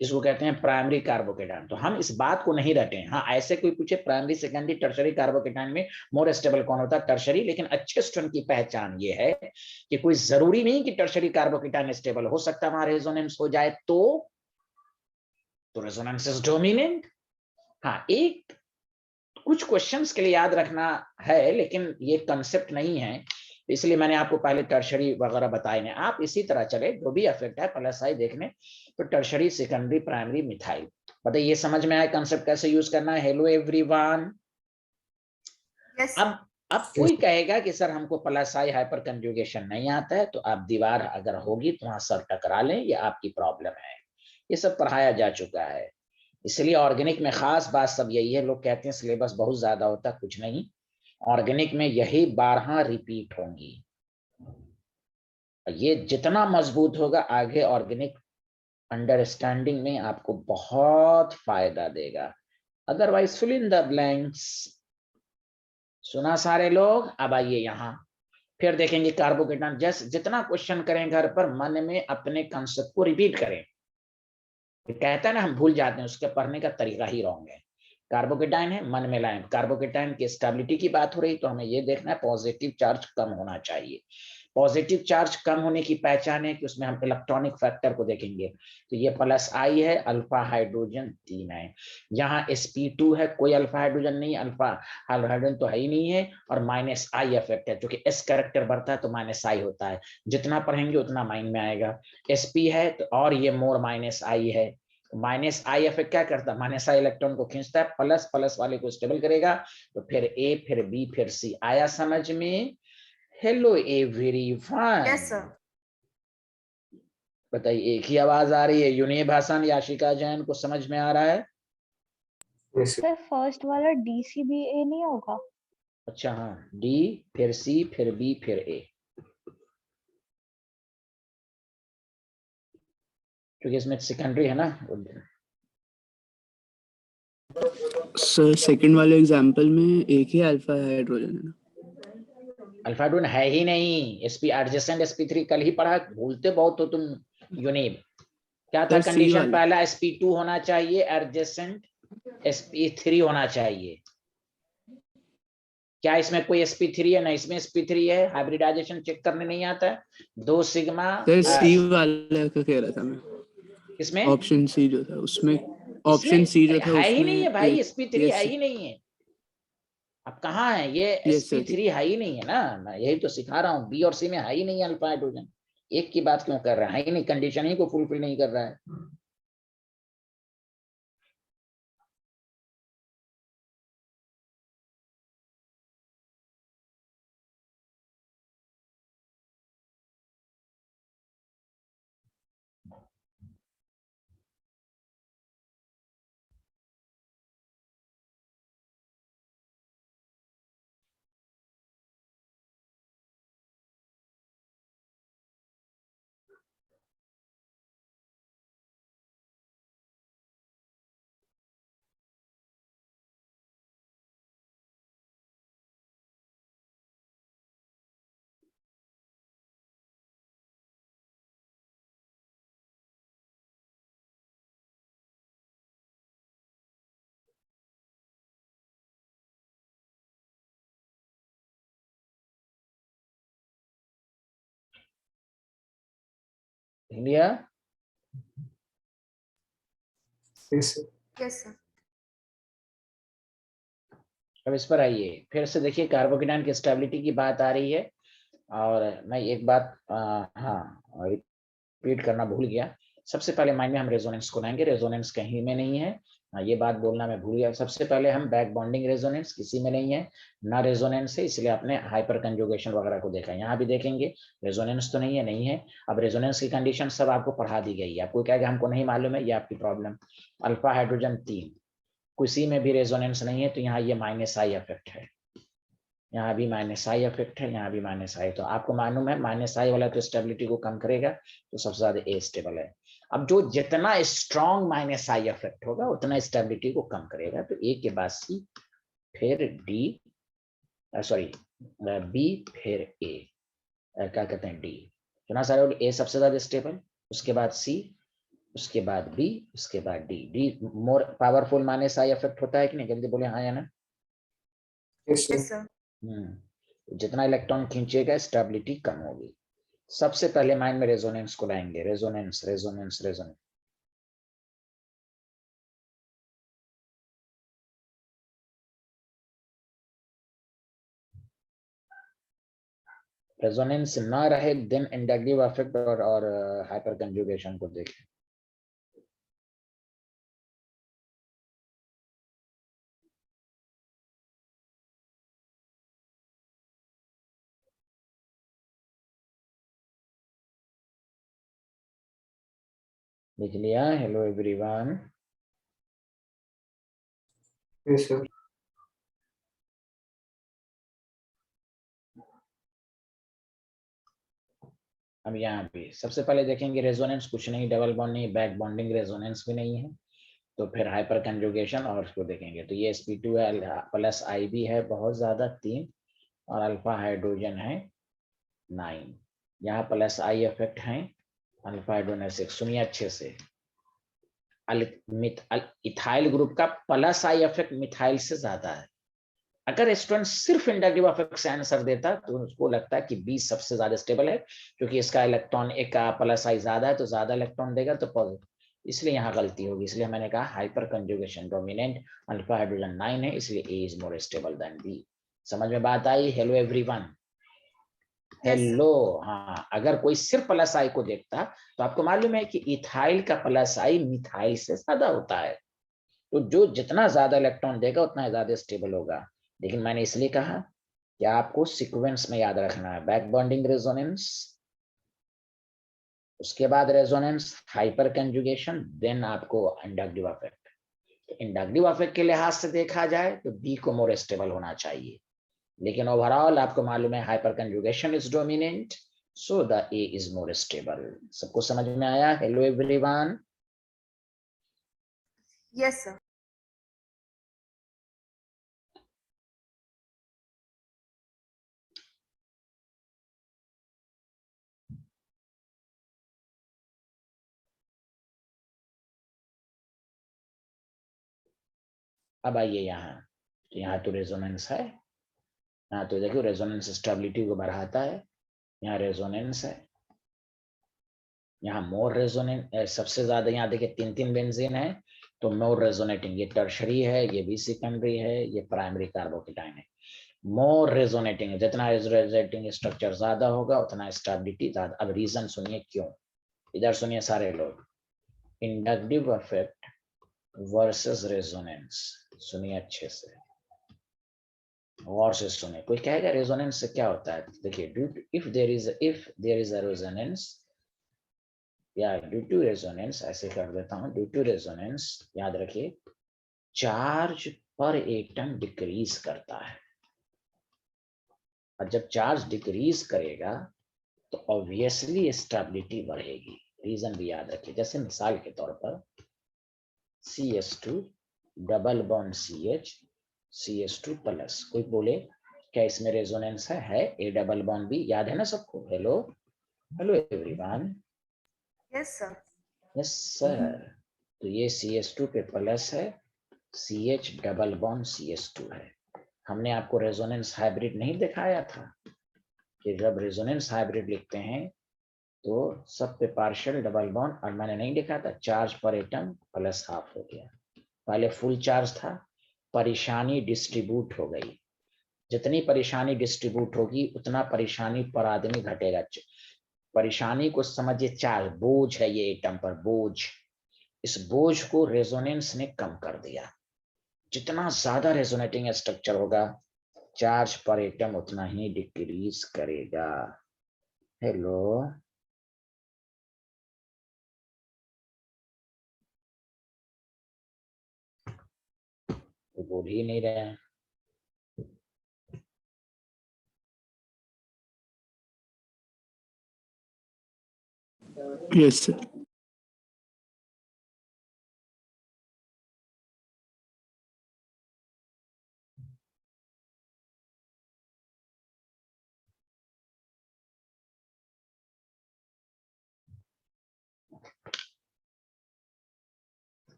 इसको कहते हैं प्राइमरी कार्बोकेटायन। तो हम इस बात को नहीं रटे। हाँ, ऐसे कोई पूछे प्राइमरी, सेकेंडरी, टर्शरी कार्बोकेटायन में मोर स्टेबल कौन होता है? टर्शरी। लेकिन अच्छे स्टूडेंट की पहचान ये है कि कोई जरूरी नहीं कि टर्शरी कार्बोकेटायन स्टेबल हो सकता है, हमारा रेजोनेंस हो जाए तो रेजोनेंस इज डोमिनेंट। हाँ, एक कुछ क्वेश्चंस के लिए याद रखना है, लेकिन ये कंसेप्ट नहीं है, इसलिए मैंने आपको पहले टर्शरी वगैरह बताए हैं। आप इसी तरह चले, जो भी इफेक्ट है प्लस आई देखने, तो टर्शरी, सेकेंडरी, प्राइमरी, मिथाइल। बताइए ये समझ में आया कंसेप्ट कैसे यूज करना है? Hello everyone. Yes. अब कोई कहेगा कि सर हमको प्लस आई हाइपर कंजुगेशन नहीं आता है, तो आप दीवार अगर होगी तो वहां सर टकरा लें, ये आपकी प्रॉब्लम है। ये सब पढ़ाया जा चुका है। इसलिए ऑर्गेनिक में खास बात सब यही है, लोग कहते हैं सिलेबस बहुत ज्यादा होता, कुछ नहीं, ऑर्गेनिक में यही 12 रिपीट होंगी। ये जितना मजबूत होगा आगे ऑर्गेनिक अंडरस्टैंडिंग में आपको बहुत फायदा देगा। Otherwise fill in the blanks. सुना सारे लोग? अब आइए यहाँ फिर देखेंगे कार्बोकेटायन। जस्ट जितना क्वेश्चन करें घर पर, मन में अपने कंसेप्ट को रिपीट करें। कहता है ना हम भूल जाते हैं, उसके पढ़ने का तरीका ही रॉन्ग है। कार्बोकेटायन है, मन में लाएं। कार्बोकेटायन की स्टेबिलिटी की बात हो रही, तो हमें ये देखना है पॉजिटिव चार्ज कम होना चाहिए। पॉजिटिव चार्ज कम होने की पहचान है कि उसमें हम इलेक्ट्रॉनिक फैक्टर को देखेंगे। तो ये प्लस आई है, अल्फा हाइड्रोजन 3 है। यहाँ sp2 है, कोई अल्फा हाइड्रोजन नहीं, अल्फा हाइड्रोजन तो है ही नहीं है, और माइनस आई इफेक्ट है, क्योंकि s कैरेक्टर बढ़ता है तो माइनस आई होता है। जितना पढ़ेंगे उतना माइंड में आएगा। sp है तो, और ये मोर माइनस आई है। माइनस आई इफेक्ट क्या करता है? माइनस आई इलेक्ट्रॉन को खींचता है, प्लस प्लस वाले को स्टेबल करेगा। तो फिर ए, फिर बी, फिर सी। आया समझ में? Hello everyone. Yes, sir. बताइए, एक ही आवाज आ रही है, यूनियन भाषण याशिका जैन को समझ में आ रहा है? Yes, sir. सर फर्स्ट वाला DCBA नहीं होगा? अच्छा हाँ, डी, फिर सी, फिर बी, फिर ए, क्योंकि इसमें सेकेंडरी है ना। सर सेकंड वाले एग्जांपल में एक ही अल्फा हाइड्रोजन है ना? अल्फा हाइड्रोजन है ही नहीं। sp एडजेसेंट sp3 कल ही पढ़ा, भूलते बहुत हो तुम। यूनिब क्या था सर सी कंडीशन? वाला पहला sp2 होना चाहिए, एडजेसेंट sp3 होना चाहिए। क्या इसमें कोई sp3 है? ना, इसमें sp3 है। हाइब्रिडाइजेशन चेक करने नहीं आता है। 2 सिग्मा सर सी वाला का कह रहा था मैं, इसमें, ऑप्शन सी जो था उसमें, इसमें ऑप्शन सी जो था है ही उसमें नहीं है भाई, एक। sp3 है यस ही नहीं है। अब कहाँ है ये? यस सर, sp3 है ही नहीं है ना, मैं यही तो सिखा रहा हूँ। बी और सी में है ही नहीं अल्फा हाइड्रोजन। एक की बात क्यों कर रहा है? ही नहीं, कंडीशन ही को फुलफिल नहीं कर रहा है। लिया? Yes, sir. Yes, sir. अब इस पर आइए, फिर से देखिए कार्बोकेटाइन की स्टेबिलिटी की बात आ रही है। और मैं एक बात हाँ रिपीट करना भूल गया। सबसे पहले माइंड में हम रेजोनेंस को लाएंगे। रेजोनेंस कहीं में नहीं है, ये बात बोलना मैं भूल गया। सबसे पहले हम बैक बॉन्डिंग रेजोनेंस किसी में नहीं है, ना रेजोनेंस है, इसलिए आपने हाइपर कंजुगेशन वगैरह को देखा। यहाँ भी देखेंगे रेजोनेंस तो नहीं है, नहीं है। अब रेजोनेंस की कंडीशन सब आपको पढ़ा दी गई है। आपको क्या कि हमको नहीं मालूम है, ये आपकी प्रॉब्लम। अल्फा हाइड्रोजन 3 किसी में भी रेजोनेंस नहीं है, तो यहाँ ये माइनस आई इफेक्ट है, यहाँ भी माइनस आई इफेक्ट है, यहाँ भी माइनस आई। तो आपको मालूम है माइनस आई वाला तो स्टेबिलिटी को कम करेगा, तो सबसे ज्यादा ए स्टेबल है। अब जो जितना स्ट्रॉन्ग माइनस आई इफेक्ट होगा उतना स्टेबिलिटी को कम करेगा। तो ए के बाद सी, फिर डी, सॉरी बी, फिर ए, क्या कहते हैं डी। इतना सारे ए सबसे ज्यादा स्टेबल, उसके बाद सी, उसके बाद बी, उसके बाद D. D more powerful minus I effect होता है कि नहीं? जल्दी बोले हाँ या ना। Yes, sir. Yes, sir. जितना इलेक्ट्रॉन खींचेगा स्टेबिलिटी कम होगी। सबसे पहले माइंड में रेजोनेंस को लाएंगे। रेजोनेंस रेजोनेंस रेजोनेंस, रेजोनेंस ना रहे देन इंडक्टिव इफेक्ट और हाइपर कंजुगेशन को देखें। लिख लिया? Hello everyone. Yes, sir. अब यहाँ पे सबसे पहले देखेंगे रेजोनेंस कुछ नहीं, डबल बॉन्ड नहीं, बैक बॉन्डिंग रेजोनेंस भी नहीं है। तो फिर हाइपर कंजुगेशन और उसको देखेंगे। तो ये sp2 है प्लस IB है बहुत ज्यादा 3, और अल्फा हाइड्रोजन है 9। यहाँ प्लस आई इफेक्ट है, अल्फा हाइड्रोजन 6। सुनिए अच्छे से, इथाइल ग्रुप का प्लस आई इफेक्ट मिथाइल से ज्यादा है। अगर स्टूडेंट सिर्फ इंडक्टिव इफेक्ट से आंसर देता तो उसको लगता है कि बी सबसे ज्यादा स्टेबल है, क्योंकि इसका इलेक्ट्रॉन एक का प्लस आई ज्यादा है तो ज्यादा इलेक्ट्रॉन देगा, तो पॉजिटिव। इसलिए यहाँ गलती होगी। इसलिए मैंने कहा hyper conjugation dominant alpha hydrogen 9 है, इसलिए A is more stable than B. समझ में बात आई? Hello everyone. Yes, sir. Hello हाँ, अगर कोई सिर्फ प्लस आई को देखता तो आपको मालूम है कि इथाइल का प्लस आई मिथाइल से ज्यादा होता है। तो जो जितना ज्यादा इलेक्ट्रॉन देगा उतना ज्यादा स्टेबल होगा। लेकिन मैंने इसलिए कहा कि आपको सीक्वेंस में याद रखना है, बैक बॉन्डिंग रेजोनेंस, उसके बाद रेजोनेंस, हाइपर कंजुगेशन, देन आपको इंडक्टिव इफेक्ट। इंडक्टिव इफेक्ट के लिहाज से देखा जाए तो बी को मोर स्टेबल होना चाहिए, लेकिन ओवरऑल आपको मालूम है hyper conjugation is dominant, so the A is more stable. सबको समझ में आया? Hello everyone. Yes, sir. अब आइए यहाँ तो रेजोनेंस है, यहाँ तो देखो रेजोनेंस स्टेबिलिटी को बढ़ाता है। यहाँ रेजोनेंस है, यहाँ मोर रेजोनेंस सबसे ज्यादा। यहाँ देखिए 3 बेंजीन है, तो मोर रेजोनेटिंग। ये टर्शरी है, ये भी सेकेंडरी है, ये प्राइमरी कार्बोकेटाइन है। मोर रेजोनेटिंग है, जितना रेजोनेटिंग स्ट्रक्चर ज्यादा होगा उतना स्टेबिलिटी ज्यादा। अब रीजन सुनिए क्यों। इधर सुनिए सारे लोग, इंडक्टिव इफेक्ट वर्सेस रेजोनेंस। सुनिए अच्छे से, और से सुनिए। कोई कहेगा रेजोनेंस से क्या होता है? देखिए, if there is a resonance, या ड्यू टू रेजोनेंस, ऐसे कर देता हूं, ड्यू टू रेजोनेंस याद रखिए चार्ज पर एटम डिक्रीज करता है। और जब चार्ज डिक्रीज करेगा तो ऑब्वियसली स्टेबिलिटी बढ़ेगी। रीजन भी याद रखिए। जैसे मिसाल के तौर पर CH2 double bond CH, CH2 plus. कोई बोले क्या इसमें रेजोनेंस है? ए डबल बॉन्ड भी याद है ना सबको? Hello hello everyone. Yes, sir. Yes sir. तो ये CH2 पे प्लस है, CH डबल बॉन्ड CH2 है। हमने आपको रेजोनेंस हाइब्रिड नहीं दिखाया था कि जब रेजोनेंस हाइब्रिड लिखते हैं तो सब पे पार्शियल डबल बॉन्ड, और मैंने नहीं लिखा था चार्ज पर एटम प्लस हाफ हो गया। पहले फुल चार्ज था, परेशानी डिस्ट्रीब्यूट हो गई। जितनी परेशानी डिस्ट्रीब्यूट होगी उतना परेशानी पर आदमी घटेगा। परेशानी को समझिए, चार्ज बोझ है ये एटम पर, बोझ। इस बोझ को रेजोनेंस ने कम कर दिया। जितना ज्यादा रेजोनेटिंग स्ट्रक्चर होगा, चार्ज पर एटम उतना ही डिक्रीज करेगा। हेलो, तो बोल ही नहीं रहे हैं। Yes sir.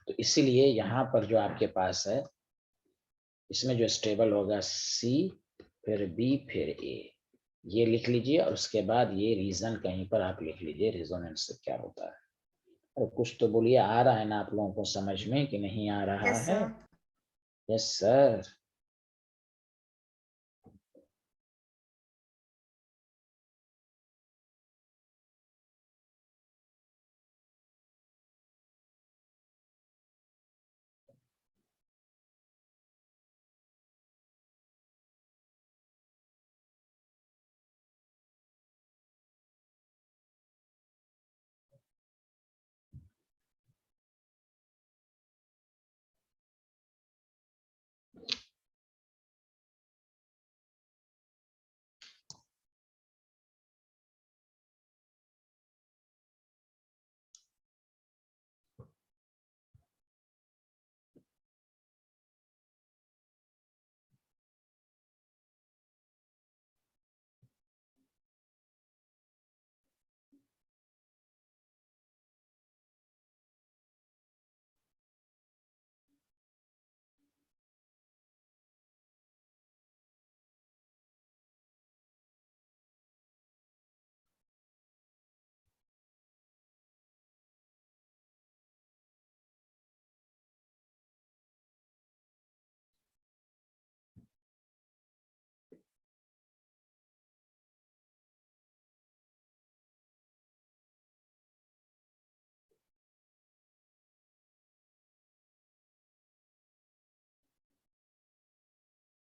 तो इसीलिए यहाँ पर जो आपके पास है, इसमें जो स्टेबल होगा सी, फिर बी, फिर ए, ये लिख लीजिए। और उसके बाद ये रीजन कहीं पर आप लिख लीजिए, रेजोनेंस से क्या होता है। और कुछ तो बोलिए, आ रहा है ना आप लोगों को समझ में कि नहीं आ रहा Yes, है? sir. Yes sir.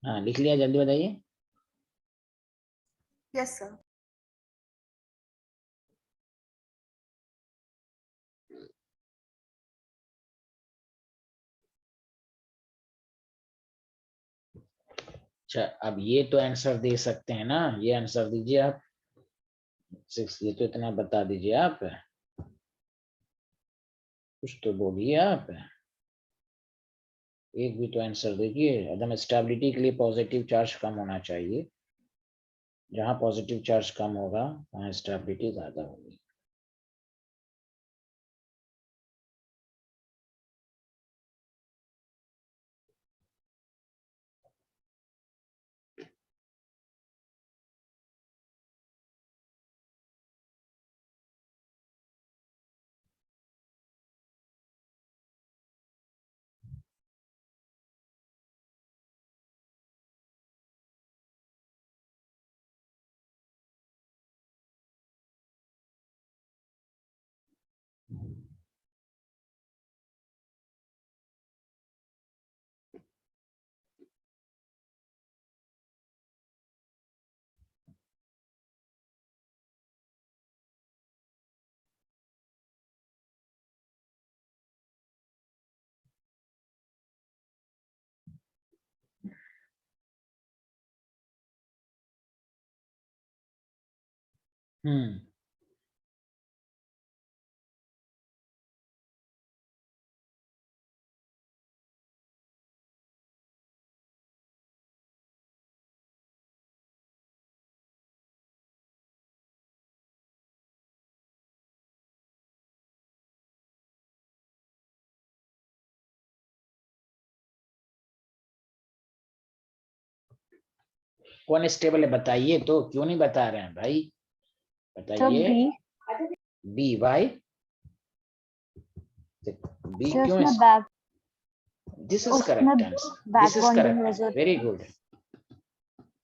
हाँ, लिख लिया, जल्दी बताइए। Yes, sir. अच्छा, अब ये तो आंसर दे सकते हैं ना, ये आंसर दीजिए आप। 6, ये तो इतना बता दीजिए आप, कुछ तो बोलिए आप। एक भी तो आंसर दीजिए। एकदम स्टेबिलिटी के लिए पॉजिटिव चार्ज कम होना चाहिए। जहां पॉजिटिव चार्ज कम होगा वहां स्टेबिलिटी ज्यादा होगी। हम्म। कौन स्टेबल है बताइए, तो क्यों नहीं बता रहे हैं भाई, सर बताइए। B B, why? B sir क्यों? उसमें बैक दिस इज उसमें correct answer, back this is bonding correct, very good.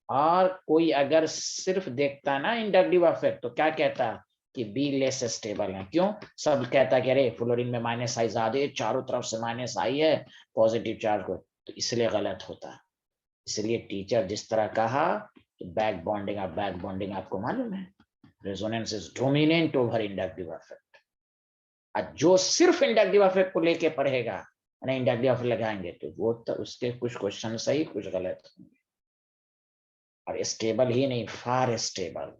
और कोई अगर सिर्फ देखता ना इंडक्टिव इफेक्ट तो क्या कहता कि बी लेस स्टेबल है। क्यों? सब कहता कि अरे फ्लोरीन में माइनस आई ज्यादा है, चारों तरफ से माइनस आई है पॉजिटिव चार्ज को, तो इसलिए गलत होता। इसलिए टीचर जिस तरह कहा कि बैक बॉन्डिंग, अब बैक बॉन्डिंग आपको मालूम है, resonance is dominant over inductive effect. और जो सिर्फ इंडक्टिव इफेक्ट को लेके पढ़ेगा, इंडक्टिव इफेक्ट लगाएंगे, तो वो तो उसके कुछ क्वेश्चन सही कुछ गलत होंगे। और स्टेबल ही नहीं, फार स्टेबल।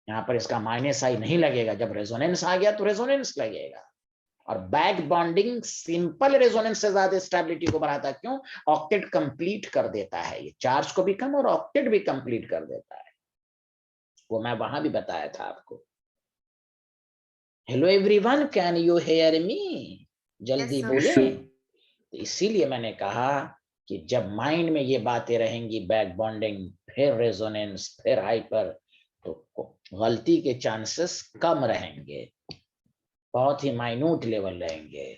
यहाँ पर इसका माइनस आई नहीं लगेगा, जब रेजोनेंस आ गया तो रेजोनेंस लगेगा। और बैक बॉन्डिंग सिंपल रेजोनेंस से ज्यादा स्टेबिलिटी को बढ़ाता है। क्यों? ऑक्टेट कंप्लीट कर देता है, ये चार्ज को भी कम और ऑक्टेट भी कंप्लीट कर देता है। वो मैं वहां भी बताया था आपको। Hello everyone, can you hear me? जल्दी sir. बोले। तो इसीलिए मैंने कहा कि जब माइंड में ये बातें रहेंगी, बैक बॉन्डिंग फिर रेजोनेंस फिर हाइपर, तो गलती के चांसेस कम रहेंगे, बहुत ही माइन्यूट लेवल रहेंगे।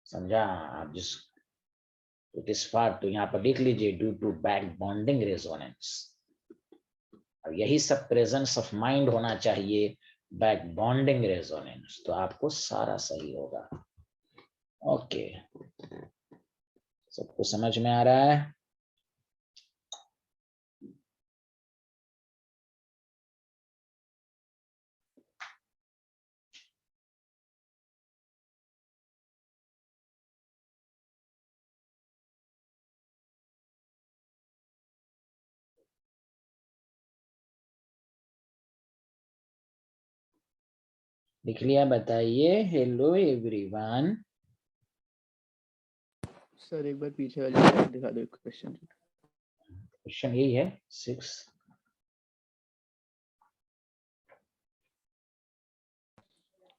समझा आप? जिस दिस पार्ट तो यहाँ पर लिख लीजिए, due to back bonding resonance. अब यही सब प्रेजेंस ऑफ माइंड होना चाहिए, बैक बॉन्डिंग रेजोनेंस, तो आपको सारा सही होगा। ओके, सबको समझ में आ रहा है? लिख लिया? बताइए। Hello everyone. सर एक बार पीछे वाली स्लाइड दिखा दो क्वेश्चन। क्वेश्चन यही है 6।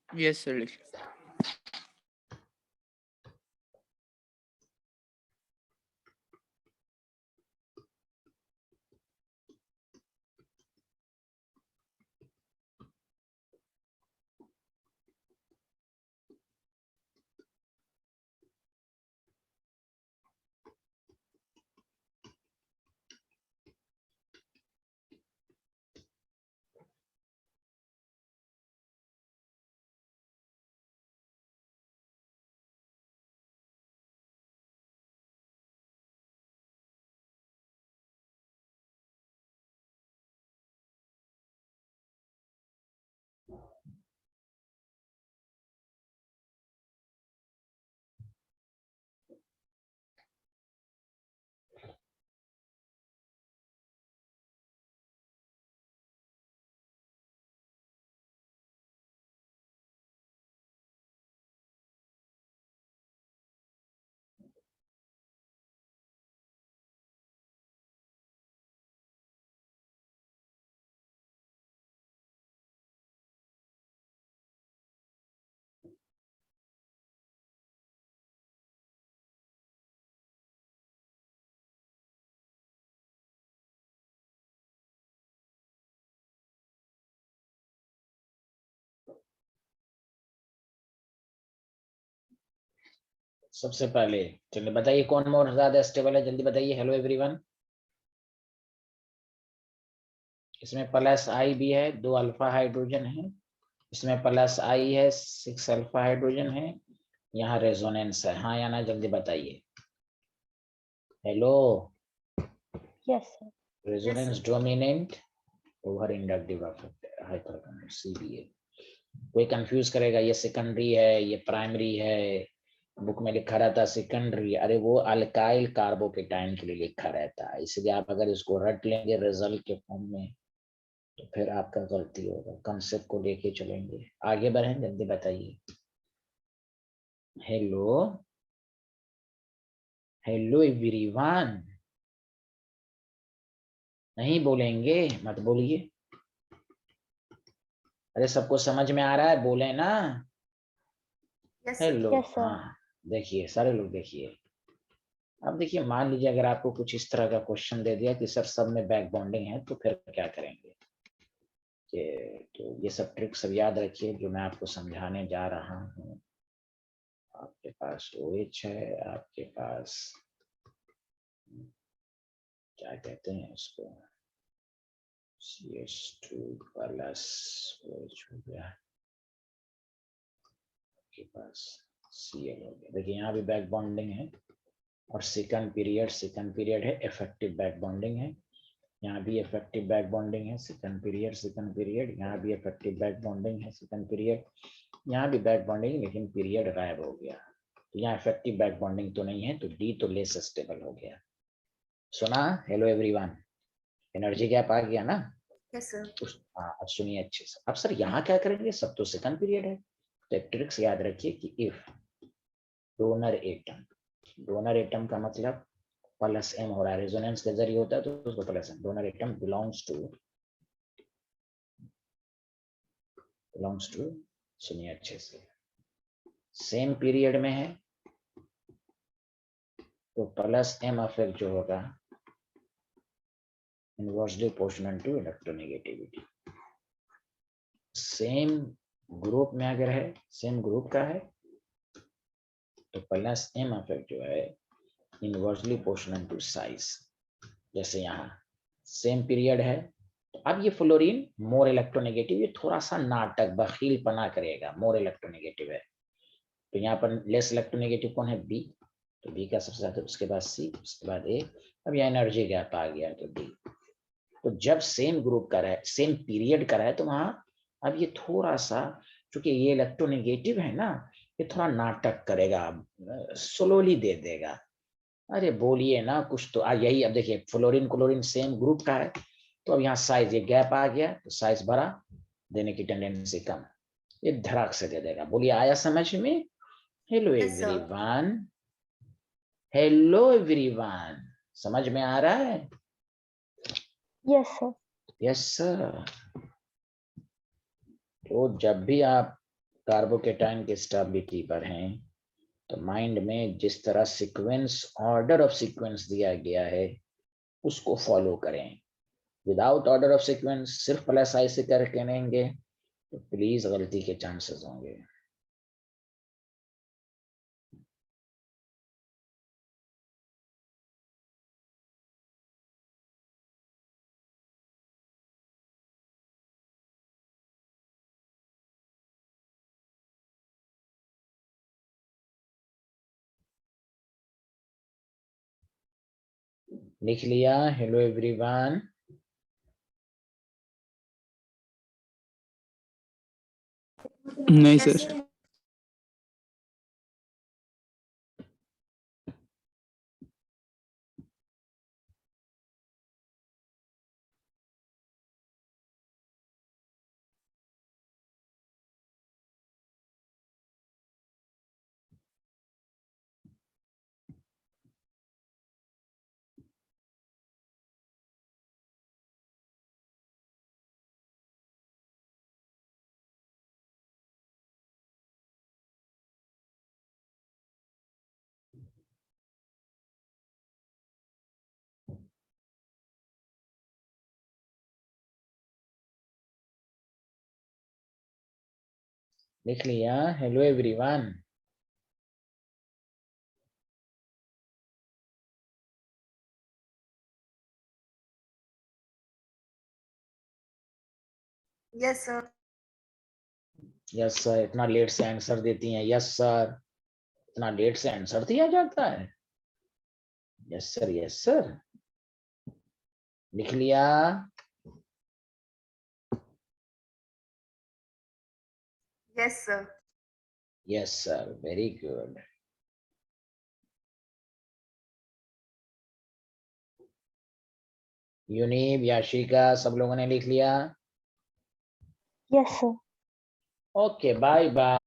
Yes sir. सबसे पहले चलिए बताइए कौन मोर ज्यादा स्टेबल है, जल्दी बताइए। Hello everyone. इसमें प्लस आई भी है, 2 अल्फा हाइड्रोजन है। इसमें प्लस आई है, 6 अल्फा हाइड्रोजन है। यहाँ रेजोनेंस है, हाँ या ना जल्दी बताइए। Hello, yes sir resonance dominant over inductive effect, hyper CBA. कोई कंफ्यूज करेगा ये सेकेंडरी है ये प्राइमरी है, बुक में लिखा रहता है सेकेंडरी, अरे वो अल्काइल कार्बोकेटाइन के लिए लिखा रहता है, इसलिए आप अगर इसको रट लेंगे रिजल्ट के फॉर्म में तो फिर आपका गलती होगा। कंसेप्ट को लेके चलेंगे, आगे बढ़ें, जल्दी बताइए। Hello, hello everyone. नहीं बोलेंगे? मत बोलिए। अरे सबको समझ में आ रहा है, बोले ना। Yes, sir. Hello, yes sir हाँ देखिए सारे लोग देखिए, अब देखिए, मान लीजिए अगर आपको कुछ इस तरह का क्वेश्चन दे दिया कि सर सब में बैक बॉन्डिंग है, तो फिर क्या करेंगे? तो ये सब ट्रिक्स सब याद रखिए जो मैं आपको समझाने जा रहा हूँ। आपके पास OH है, आपके पास क्या कहते हैं उसको, CH2 प्लस OH हो गया, आपके पास Cl हो गया। देखिए यहाँ भी बैक बॉन्डिंग है, और सेकंड पीरियड है, इफेक्टिव बैक बॉन्डिंग है। यहाँ भी इफेक्टिव बैक बॉन्डिंग है, सेकंड पीरियड। यहाँ भी इफेक्टिव बैक बॉन्डिंग है, सेकंड पीरियड। यहाँ भी बैक बॉन्डिंग, लेकिन पीरियड गायब हो गया। तो यहाँ इफेक्टिव बैक बॉन्डिंग तो नहीं है, तो डी तो लेस स्टेबल हो गया। सुना? हेलो एवरीवन, एनर्जी गैप आ गया ना? Yes, sir. हाँ, अब सुनिए अच्छे से। अब सर यहाँ क्या करेंगे, सब तो सेकंड पीरियड है, तो एक ट्रिक्स याद रखिए कि इफ डोनर एटम का मतलब प्लस m हो रहा है, रेजोनेंस के जरिए होता है तो उसको plus m, donor atom belongs to, सुनिए अच्छे से, सेम पीरियड में है तो प्लस m अफेक्ट जो होगा inversely proportional to electronegativity. Same group में अगर है, सेम ग्रुप का है, तो प्लस m अफेक्ट जो है इनवर्सली प्रोपोर्शनल टू साइज। जैसे यहाँ सेम पीरियड है, तो अब ये फ्लोरीन मोर इलेक्ट्रोनेगेटिव, ये थोड़ा सा नाटक बखील पना करेगा, मोर इलेक्ट्रोनेगेटिव है, तो यहाँ पर लेस इलेक्ट्रोनेगेटिव कौन है? बी, तो बी का सबसे ज्यादा, उसके बाद सी, उसके बाद ए। अब यहाँ एनर्जी गैप आ गया तो डी। तो जब सेम ग्रुप का रहे, सेम पीरियड का रहे, तो वहां अब ये थोड़ा सा, चूंकि ये इलेक्ट्रोनेगेटिव है ना, ये थोड़ा नाटक करेगा, स्लोली दे देगा। अरे बोलिए ना कुछ तो। यही अब देखिए, फ्लोरीन क्लोरीन सेम ग्रुप का है, तो अब यहाँ साइज, ये गैप आ गया तो साइज बड़ा देने की टेंडेंसी कम, ये धड़ाक से दे देगा। बोलिए, आया समझ में? Hello Yes, sir. Everyone, hello everyone, समझ में आ रहा है? Yes, sir. Yes sir. तो जब भी आप कार्बोकेटाइन के स्टेबिलिटी पर हैं, तो माइंड में जिस तरह सीक्वेंस, ऑर्डर ऑफ सीक्वेंस दिया गया है, उसको फॉलो करें। विदाउट ऑर्डर ऑफ सीक्वेंस सिर्फ प्लस आई से करके रहेंगे तो प्लीज गलती के चांसेस होंगे। लिख लिया? हेलो एवरीवन, नहीं Yes, सर। sir. लिख लिया? Hello everyone, Yes, sir. Yes sir. इतना लेट से आंसर देती हैं? Yes sir. इतना लेट से आंसर दिया जाता है? Yes sir, yes sir. लिख लिया? Yes, sir. Yes sir, very good. यूनिब, याशिका, सब लोगों ने लिख लिया? Yes, sir. Okay, bye bye.